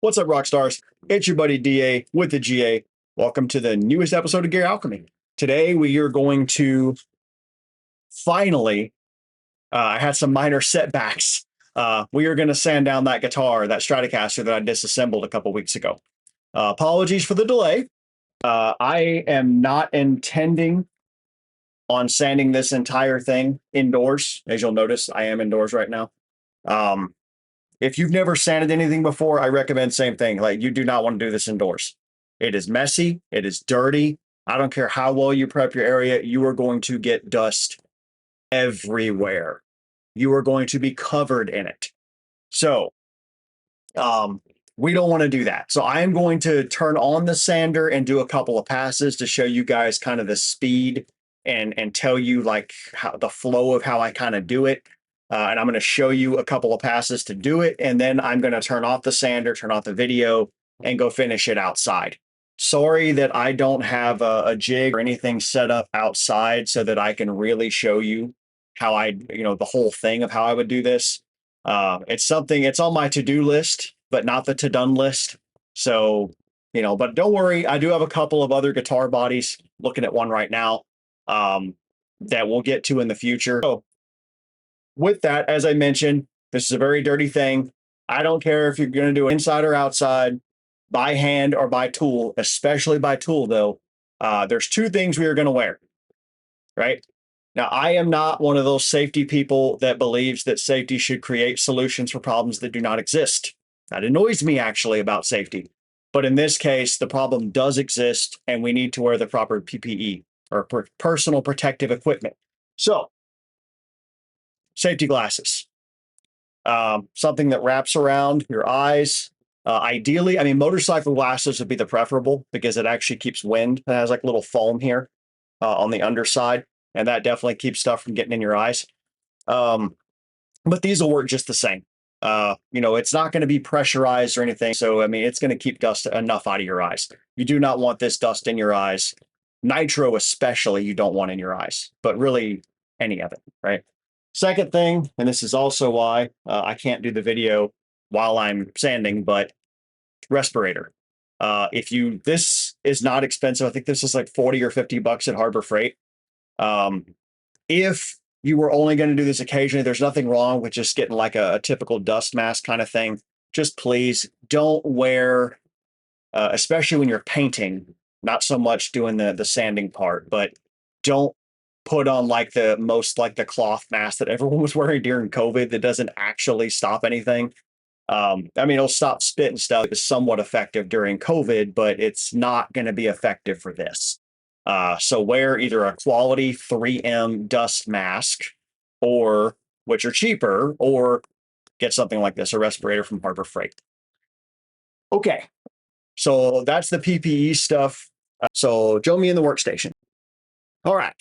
What's up, rock stars? It's your buddy DA with the GA. Welcome to the newest episode of Gear Alchemy. Today we are going to finally, I had some minor setbacks. We are going to sand down that guitar, that Stratocaster that I disassembled a couple weeks ago. Apologies for the delay. I am not intending on sanding this entire thing indoors. As you'll notice, I am indoors right now. If you've never sanded anything before, I recommend same thing. Like, you do not want to do this indoors. It is messy. It is dirty. I don't care how well you prep your area. You are going to get dust everywhere. You are going to be covered in it. So, we don't want to do that. So I am going to turn on the sander and do a couple of passes to show you guys kind of the speed and tell you like how the flow of how I kind of do it. And I'm going to show you a couple of passes to do it. And then I'm going to turn off the sander, turn off the video, and go finish it outside. Sorry that I don't have a jig or anything set up outside so that I can really show you how the whole thing of how I would do this. It's on my to-do list, but not the to-done list. So, but don't worry. I do have a couple of other guitar bodies, looking at one right now, that we'll get to in the future. So, with that, as I mentioned, this is a very dirty thing. I don't care if you're going to do it inside or outside, by hand or by tool, especially by tool, though. There's two things we are going to wear, right? Now, I am not one of those safety people that believes that safety should create solutions for problems that do not exist. That annoys me, actually, about safety. But in this case, the problem does exist, and we need to wear the proper PPE, or personal protective equipment. So, safety glasses, something that wraps around your eyes. Ideally, motorcycle glasses would be the preferable because it actually keeps wind. It has like little foam here on the underside, and that definitely keeps stuff from getting in your eyes. But these will work just the same. It's not going to be pressurized or anything. So, it's going to keep dust enough out of your eyes. You do not want this dust in your eyes. Nitro especially, you don't want in your eyes, but really any of it, right? Second thing, and this is also why I can't do the video while I'm sanding, but respirator. This is not expensive. I think this is like 40 or 50 bucks at Harbor Freight. If you were only going to do this occasionally, there's nothing wrong with just getting like a typical dust mask kind of thing. Just please don't wear, especially when you're painting, not so much doing the sanding part, but don't put on like the cloth mask that everyone was wearing during COVID that doesn't actually stop anything. It'll stop spit and stuff. It's somewhat effective during COVID, but it's not going to be effective for this. So wear either a quality 3M dust mask, or which are cheaper, or get something like this, a respirator from Harbor Freight. Okay, so that's the PPE stuff. So join me in the workstation. All right.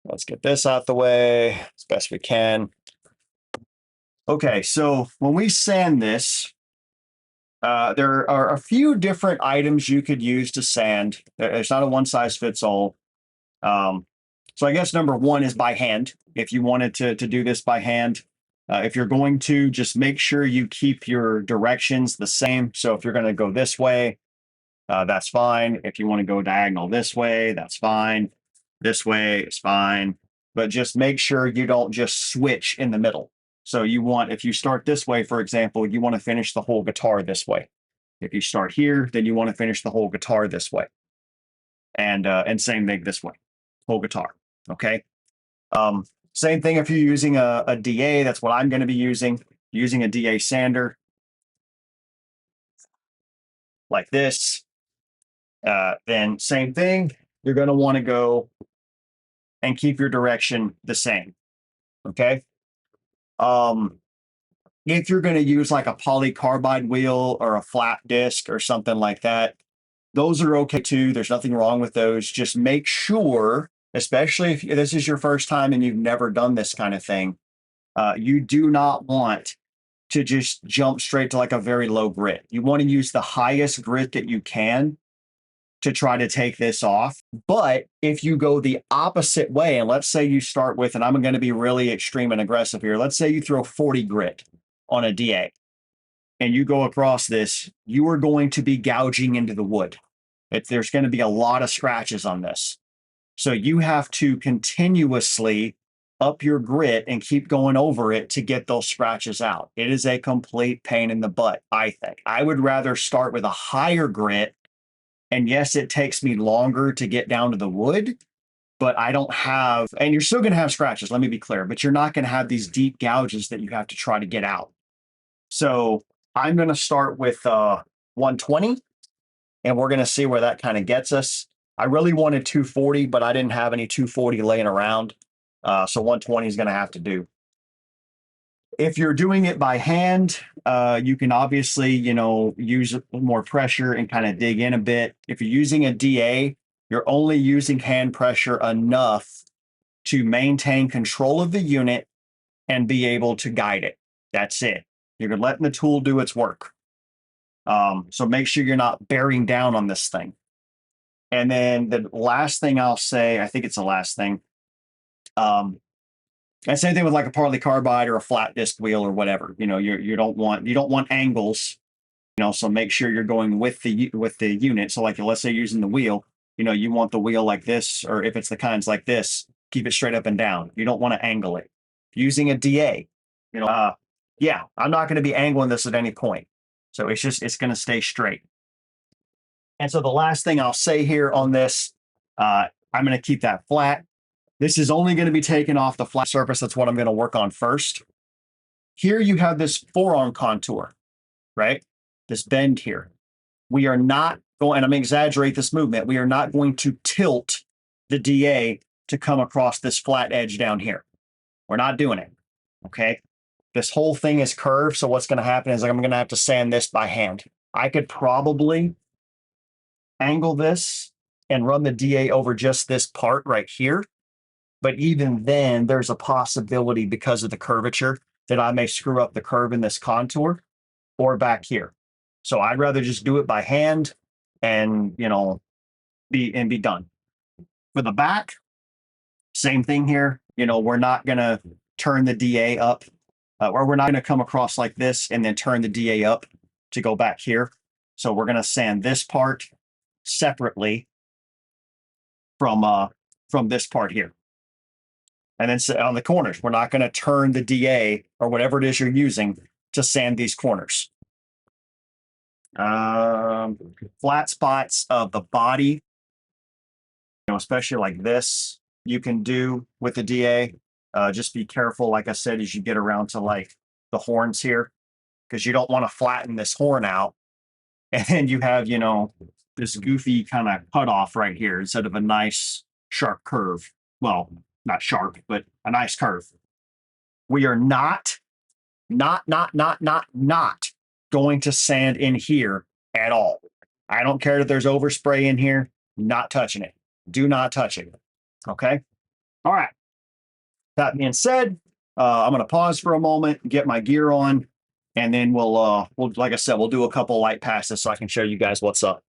Let's get this out the way as best we can. Okay, so when we sand this, there are a few different items you could use to sand. It's not a one-size-fits-all. So I guess number one is by hand. If you wanted to do this by hand, if you're going to, just make sure you keep your directions the same. So if you're going to go this way, that's fine. If you want to go diagonal this way, that's fine. This way is fine, but just make sure you don't just switch in the middle. So if you start this way, for example, you want to finish the whole guitar this way. If you start here, then you want to finish the whole guitar this way. And same thing this way, whole guitar, okay? Same thing if you're using a DA, that's what I'm going to be using a DA sander like this. Then same thing, you're going to want to go and keep your direction the same, okay? If you're going to use like a polycarbide wheel or a flat disc or something like that, those are okay too. There's nothing wrong with those. Just make sure, especially if this is your first time and you've never done this kind of thing, you do not want to just jump straight to like a very low grit. You want to use the highest grit that you can to try to take this off. But if you go the opposite way, and let's say you start with, and I'm going to be really extreme and aggressive here, let's say you throw 40 grit on a DA, and you go across this, you are going to be gouging into the wood. There's going to be a lot of scratches on this. So you have to continuously up your grit and keep going over it to get those scratches out. It is a complete pain in the butt, I think. I would rather start with a higher grit. And yes, it takes me longer to get down to the wood, but I don't have, and you're still going to have scratches, let me be clear, but you're not going to have these deep gouges that you have to try to get out. So I'm going to start with 120, and we're going to see where that kind of gets us. I really wanted 240, but I didn't have any 240 laying around. So 120 is going to have to do. If you're doing it by hand, you can obviously, use more pressure and kind of dig in a bit. If you're using a DA, you're only using hand pressure enough to maintain control of the unit and be able to guide it. That's it. You're letting the tool do its work. So make sure you're not bearing down on this thing. And then the last thing I'll say, I think it's the last thing. And same thing with like a Partly Carbide or a flat disc wheel or whatever. You don't want angles. So make sure you're going with the unit. So like let's say using the wheel, you want the wheel like this, or if it's the kinds like this, keep it straight up and down. You don't want to angle it. Using a DA, yeah, I'm not going to be angling this at any point. So it's going to stay straight. And so the last thing I'll say here on this, I'm going to keep that flat. This is only going to be taken off the flat surface. That's what I'm going to work on first. Here you have this forearm contour, right? This bend here. We are not going, and I'm going to exaggerate this movement. We are not going to tilt the DA to come across this flat edge down here. We're not doing it, okay? This whole thing is curved, so what's going to happen is I'm going to have to sand this by hand. I could probably angle this and run the DA over just this part right here. But even then, there's a possibility because of the curvature that I may screw up the curve in this contour or back here. So I'd rather just do it by hand and, be done. For the back, same thing here. We're not going to turn the DA up, or we're not going to come across like this and then turn the DA up to go back here. So we're going to sand this part separately from this part here. And then on the corners, we're not going to turn the DA or whatever it is you're using to sand these corners. Flat spots of the body, especially like this, you can do with the DA. Just be careful, like I said, as you get around to like the horns here, because you don't want to flatten this horn out. And then you have, this goofy kind of cutoff right here instead of a nice sharp curve. Well, not sharp, but a nice curve. We are not going to sand in here at all. I don't care that there's overspray in here, not touching it. Do not touch it. Okay. All right. That being said, I'm going to pause for a moment, get my gear on, and then we'll, like I said, we'll do a couple light passes so I can show you guys what's up.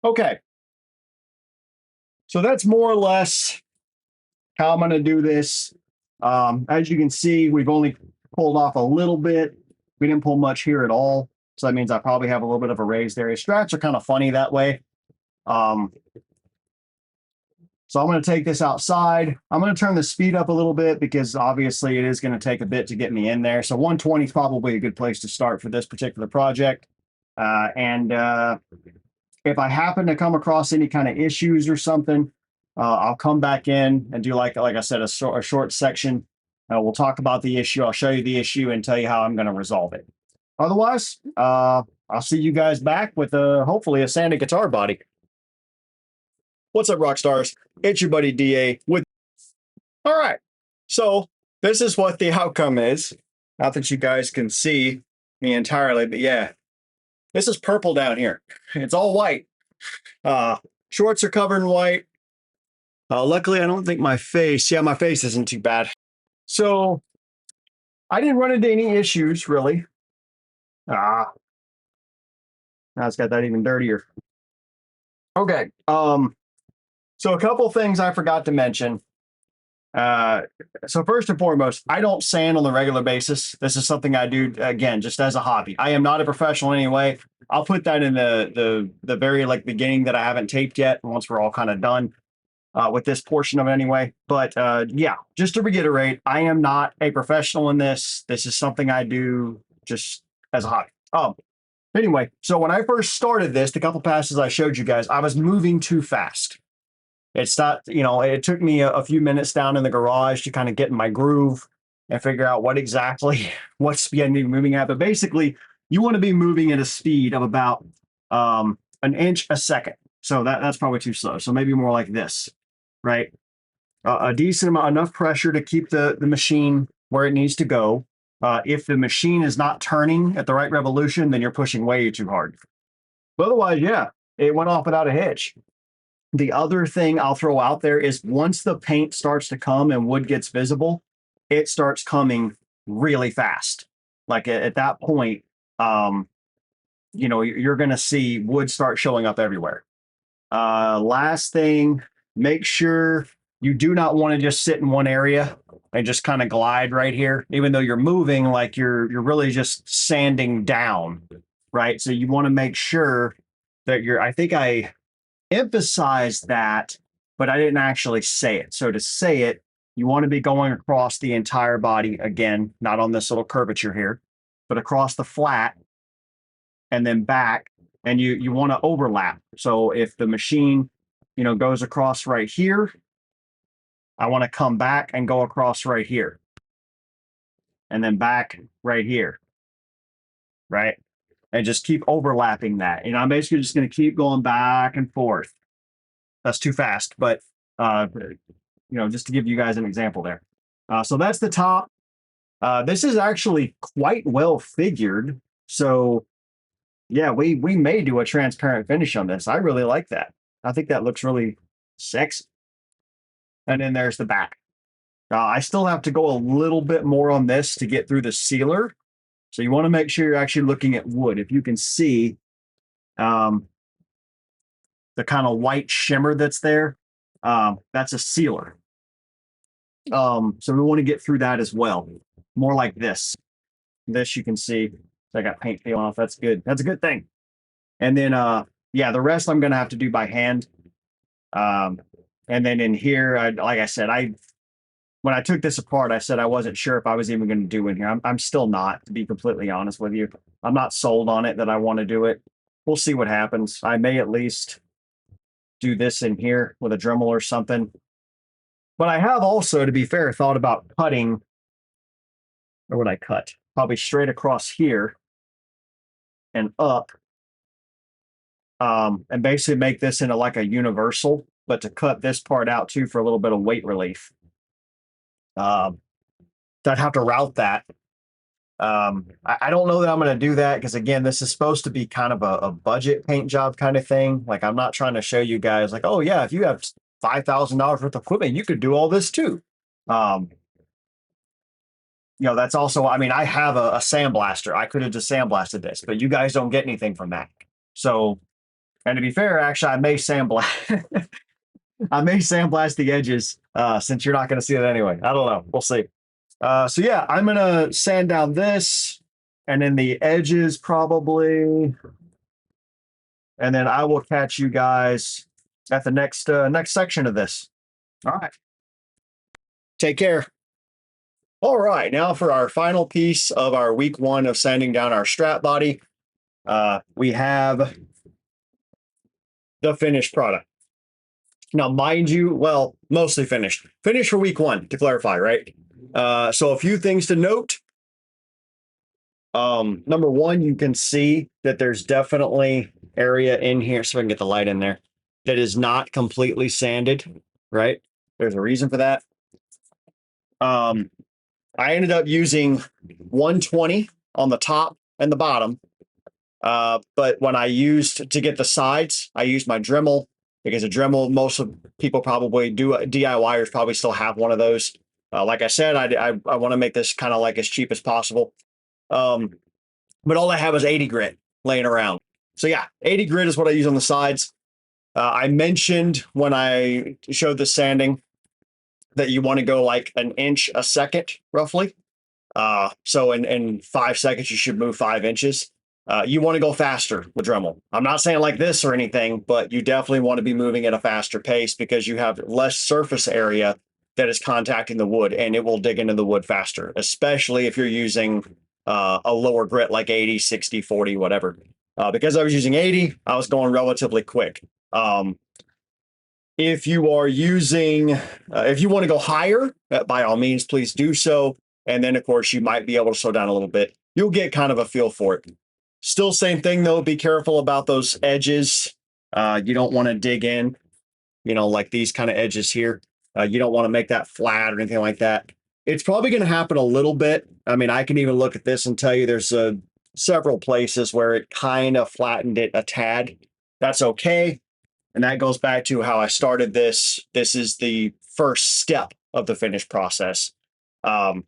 Okay. So that's more or less how I'm going to do this. As you can see, we've only pulled off a little bit. We didn't pull much here at all. So that means I probably have a little bit of a raised area. Strats are kind of funny that way. So I'm going to take this outside. I'm going to turn the speed up a little bit because obviously it is going to take a bit to get me in there. So 120 is probably a good place to start for this particular project. If I happen to come across any kind of issues or something, I'll come back in and do like I said, a short section. We'll talk about the issue. I'll show you the issue and tell you how I'm going to resolve it. Otherwise, I'll see you guys back with hopefully a sanded guitar body. What's up, rock stars? It's your buddy DA with. All right, so this is what the outcome is. Not that you guys can see me entirely, but yeah, this is purple down here. It's all white. Shorts are covered in white. Luckily, I don't think my face isn't too bad. So I didn't run into any issues really. Now it's got that even dirtier. Okay. So a couple things I forgot to mention. So first and foremost, I don't sand on the regular basis. This is something I do again, just as a hobby. I am not a professional anyway. I'll put that in the very beginning that I haven't taped yet. Once we're all kind of done with this portion of it anyway. But yeah, just to reiterate, I am not a professional in this. This is something I do just as a hobby. Anyway, so when I first started this, the couple passes I showed you guys, I was moving too fast. It's not, it took me a few minutes down in the garage to kind of get in my groove and figure out what speed I need to be moving at. But basically, you want to be moving at a speed of about an inch a second. So that's probably too slow. So maybe more like this, right? A decent amount, enough pressure to keep the machine where it needs to go. If the machine is not turning at the right revolution, then you're pushing way too hard. But otherwise, yeah, it went off without a hitch. The other thing I'll throw out there is once the paint starts to come and wood gets visible, it starts coming really fast. Like at that point, you're going to see wood start showing up everywhere. Last thing, make sure you do not want to just sit in one area and just kind of glide right here, even though you're moving, like you're really just sanding down, right? So you want to make sure that I think I emphasized that, but I didn't actually say it. So to say it, you want to be going across the entire body again, not on this little curvature here, but across the flat and then back. And you want to overlap. So if the machine, goes across right here, I want to come back and go across right here. And then back right here. Right? And just keep overlapping that. I'm basically just going to keep going back and forth. That's too fast, but just to give you guys an example there. So that's the top. This is actually quite well figured. So yeah, we may do a transparent finish on this. I really like that. I think that looks really sexy. And then there's the back. I still have to go a little bit more on this to get through the sealer. So you want to make sure you're actually looking at wood. If you can see the kind of white shimmer that's there, that's a sealer. So we want to get through that as well. More like this. This you can see. I got paint peeling off. That's good. That's a good thing. And then, yeah, the rest I'm going to have to do by hand. And then in here, like I said, when I took this apart, I said I wasn't sure if I was even going to do in here. I'm still not, to be completely honest with you. I'm not sold on it that I want to do it. We'll see what happens. I may at least do this in here with a Dremel or something. But I have also, to be fair, thought about cutting. Or would I cut? Probably straight across here and up. And basically make this into like a universal, but to cut this part out too for a little bit of weight relief. I'd have to route that. I don't know that I'm going to do that because, again, this is supposed to be kind of a budget paint job kind of thing. Like, I'm not trying to show you guys like, oh, yeah, if you have $5,000 worth of equipment, you could do all this too. That's also, I have a sandblaster. I could have just sandblasted this, but you guys don't get anything from that. So, and to be fair, actually, I may sandblast. I may sandblast the edges since you're not going to see it anyway. I don't know. We'll see. So yeah, I'm going to sand down this and then the edges probably. And then I will catch you guys at the next section of this. All right. Take care. All right. Now for our final piece of our week 1 of sanding down our strat body. We have the finished product. Now, mind you, well, mostly finished. Finished for week 1, to clarify, right? So a few things to note. Number 1, you can see that there's definitely area in here, so I can get the light in there, that is not completely sanded, right? There's a reason for that. I ended up using 120 on the top and the bottom. But when I used to get the sides, I used my Dremel, because a Dremel, most of people probably do, DIYers probably still have one of those. Like I said, I want to make this kind of like as cheap as possible. But all I have is 80 grit laying around. So yeah, 80 grit is what I use on the sides. I mentioned when I showed the sanding that you want to go like an inch a second, roughly. So in 5 seconds, you should move 5 inches. You want to go faster with Dremel. I'm not saying like this or anything, but you definitely want to be moving at a faster pace because you have less surface area that is contacting the wood, and it will dig into the wood faster, especially if you're using a lower grit like 80, 60, 40, whatever. Because I was using 80, I was going relatively quick. If you are using, if you want to go higher, by all means, please do so. And then, of course, you might be able to slow down a little bit. You'll get kind of a feel for it. Still, same thing, though. Be careful about those edges. You don't want to dig in, like these kind of edges here. You don't want to make that flat or anything like that. It's probably going to happen a little bit. I mean, I can even look at this and tell you there's several places where it kind of flattened it a tad. That's okay. And that goes back to how I started this. This is the first step of the finish process, for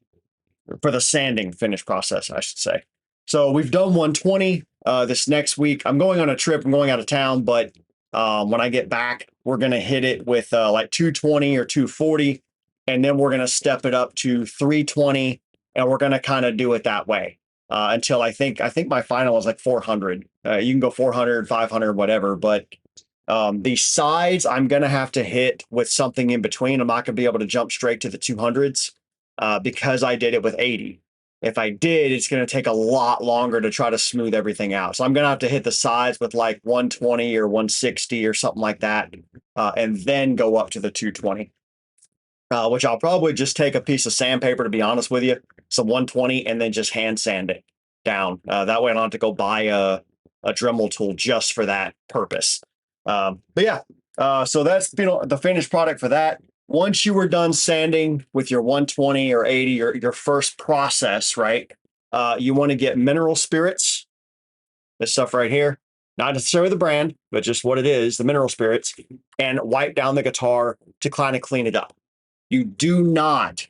the sanding finish process, I should say. So we've done 120. This next week, I'm going on a trip. I'm going out of town, but when I get back, we're going to hit it with like 220 or 240. And then we're going to step it up to 320. And we're going to kind of do it that way until I think my final is like 400. You can go 400, 500, whatever. But the sides, I'm going to have to hit with something in between. I'm not going to be able to jump straight to the 200s because I did it with 80. If I did, it's going to take a lot longer to try to smooth everything out. So I'm going to have to hit the sides with like 120 or 160 or something like that, and then go up to the 220, which I'll probably just take a piece of sandpaper, to be honest with you, some 120, and then just hand sand it down. That way I don't have to go buy a Dremel tool just for that purpose. But yeah, so that's the finished product for that. Once you were done sanding with your 120 or 80, your first process, right? You want to get mineral spirits, this stuff right here, not necessarily the brand, but just what it is, the mineral spirits, and wipe down the guitar to kind of clean it up. You do not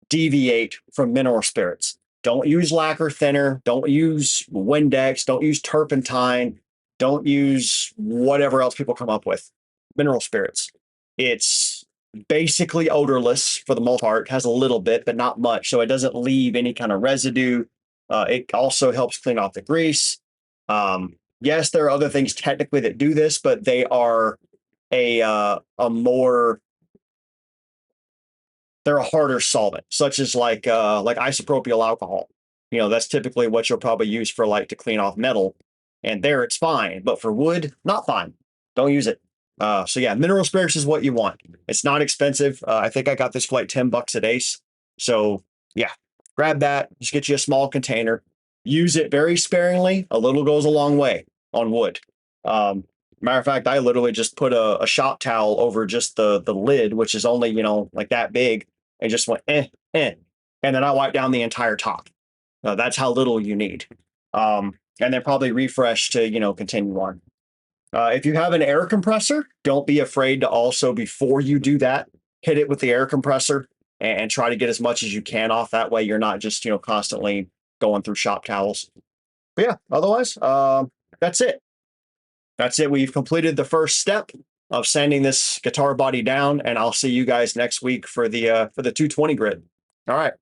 deviate from mineral spirits. Don't use lacquer thinner. Don't use Windex. Don't use turpentine. Don't use whatever else people come up with. Mineral spirits. It's basically odorless for the most part. It has a little bit, but not much. So it doesn't leave any kind of residue. It also helps clean off the grease. Yes, there are other things technically that do this, but they are they're a harder solvent, such as like isopropyl alcohol. That's typically what you'll probably use for like to clean off metal. And there it's fine, but for wood, not fine. Don't use it. So yeah, mineral spirits is what you want. It's not expensive. I think I got this for like $10 at Ace. So yeah, grab that. Just get you a small container. Use it very sparingly. A little goes a long way on wood. Matter of fact, I literally just put a shop towel over just the lid, which is only like that big, and just went and then I wiped down the entire top. That's how little you need. And then probably refresh to continue on. If you have an air compressor, don't be afraid to also, before you do that, hit it with the air compressor and try to get as much as you can off. That way you're not just constantly going through shop towels. But yeah, otherwise, that's it. We've completed the first step of sanding this guitar body down, and I'll see you guys next week for the 220 grit. All right.